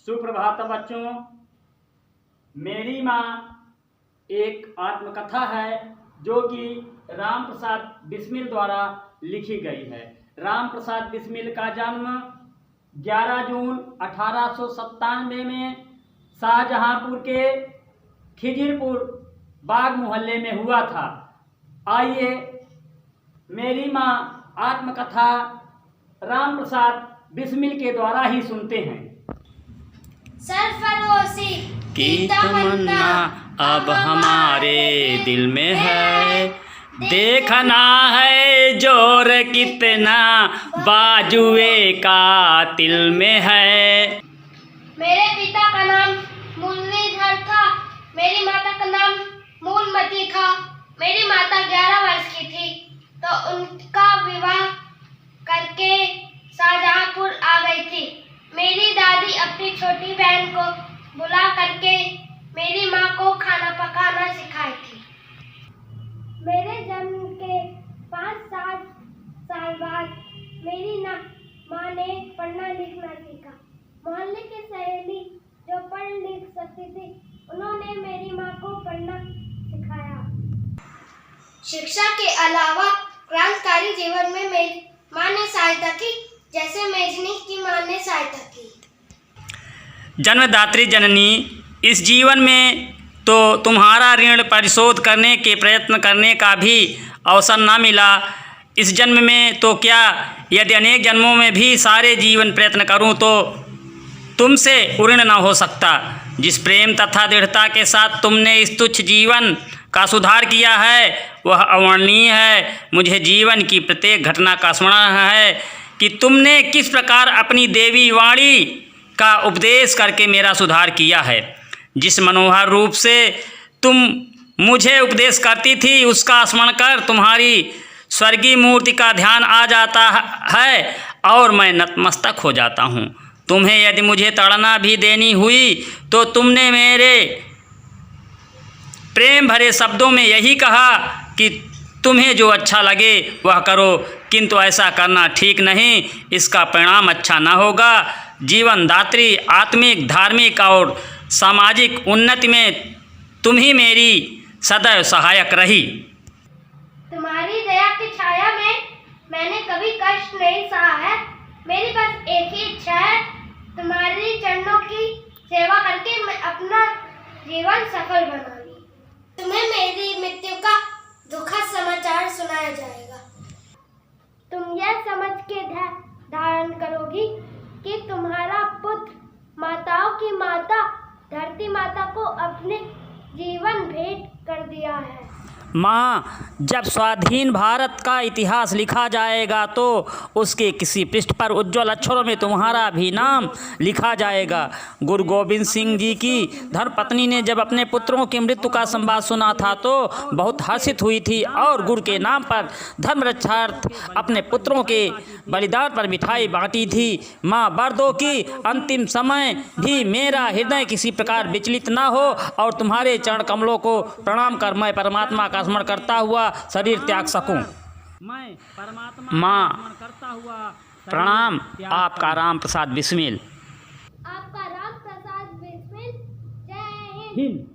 सुप्रभात बच्चों। मेरी माँ एक आत्मकथा है जो कि राम प्रसाद बिस्मिल द्वारा लिखी गई है। राम प्रसाद बिस्मिल का जन्म 11 जून 1897 में शाहजहांपुर के खिजिरपुर बाग मोहल्ले में हुआ था। आइए मेरी माँ आत्मकथा राम प्रसाद बिस्मिल के द्वारा ही सुनते हैं। सरफरोशी की तमन्ना अब हमारे दिल में है, देखना है जोर कितना बाजुए का तिल में है। मेरे पिता का नाम मुरलीधर था, मेरी माता का नाम मूलमती था। मेरी माता 11 वर्ष की थी तो उनका विवाह करके शाहजहांपुर आ गई थी। मेरी दादी अपनी छोटी बहन को बुला करके मेरी माँ को खाना पकाना सिखाई थी। मेरे जन्म के 5-7 साल बाद मेरी माँ ने पढ़ना लिखना सीखा। मोहल्ले की सहेली जो पढ़ लिख सकती थी उन्होंने मेरी माँ को पढ़ना सिखाया। शिक्षा के अलावा क्रांतिकारी जीवन में मेरी माँ ने सहायता की, जैसे मेजनी की माँ ने सहायता की। जन्मदात्री जननी, इस जीवन में तो तुम्हारा ऋण परिशोध करने के प्रयत्न करने का भी अवसर न मिला। इस जन्म में तो क्या, यदि अनेक जन्मों में भी सारे जीवन प्रयत्न करूं तो तुमसे ऋण न हो सकता। जिस प्रेम तथा दृढ़ता के साथ तुमने इस तुच्छ जीवन का सुधार किया है वह अवर्णनीय है। मुझे जीवन की प्रत्येक घटना का स्मरण है कि तुमने किस प्रकार अपनी देवी वाणी का उपदेश करके मेरा सुधार किया है। जिस मनोहर रूप से तुम मुझे उपदेश करती थी उसका स्मरण कर तुम्हारी स्वर्गीय मूर्ति का ध्यान आ जाता है और मैं नतमस्तक हो जाता हूँ। तुम्हें यदि मुझे ताड़ना भी देनी हुई तो तुमने मेरे प्रेम भरे शब्दों में यही कहा कि तुम्हें जो अच्छा लगे वह करो, किंतु ऐसा करना ठीक नहीं, इसका परिणाम अच्छा न होगा। जीवन दात्री आत्मिक, धार्मिक और सामाजिक उन्नति में तुम ही मेरी सदैव सहायक रही। तुम्हारी दया की छाया में मैंने कभी कष्ट नहीं सहा है। मेरी बस एक ही इच्छा है, तुम्हारी चरणों की सेवा करके मैं अपना जीवन सफल बनाऊंगी। तुम्हें मेरी मृत्यु का दुखद समाचार सुनाया जाएगा। तुम यह समझ के धारण करोगी कि तुम्हारा पुत्र माताओं की माता धरती माता को अपने जीवन भेंट कर दिया है। माँ, जब स्वाधीन भारत का इतिहास लिखा जाएगा तो उसके किसी पृष्ठ पर उज्ज्वल अक्षरों में तुम्हारा भी नाम लिखा जाएगा। गुरु गोविंद सिंह जी की धर्मपत्नी ने जब अपने पुत्रों की मृत्यु का संवाद सुना था तो बहुत हर्षित हुई थी और गुरु के नाम पर धर्म रक्षार्थ अपने पुत्रों के बलिदान पर मिठाई बांटी थी। माँ, वर दो कि अंतिम समय भी मेरा हृदय किसी प्रकार विचलित न हो और तुम्हारे चरण कमलों को प्रणाम कर मैं परमात्मा का स्मरण करता हुआ शरीर त्याग सकूं। मैं परमात्मा माँ करता हुआ प्रणाम। आपका राम प्रसाद बिस्मिल। आपका राम प्रसाद बिस्मिल। जय हिंद।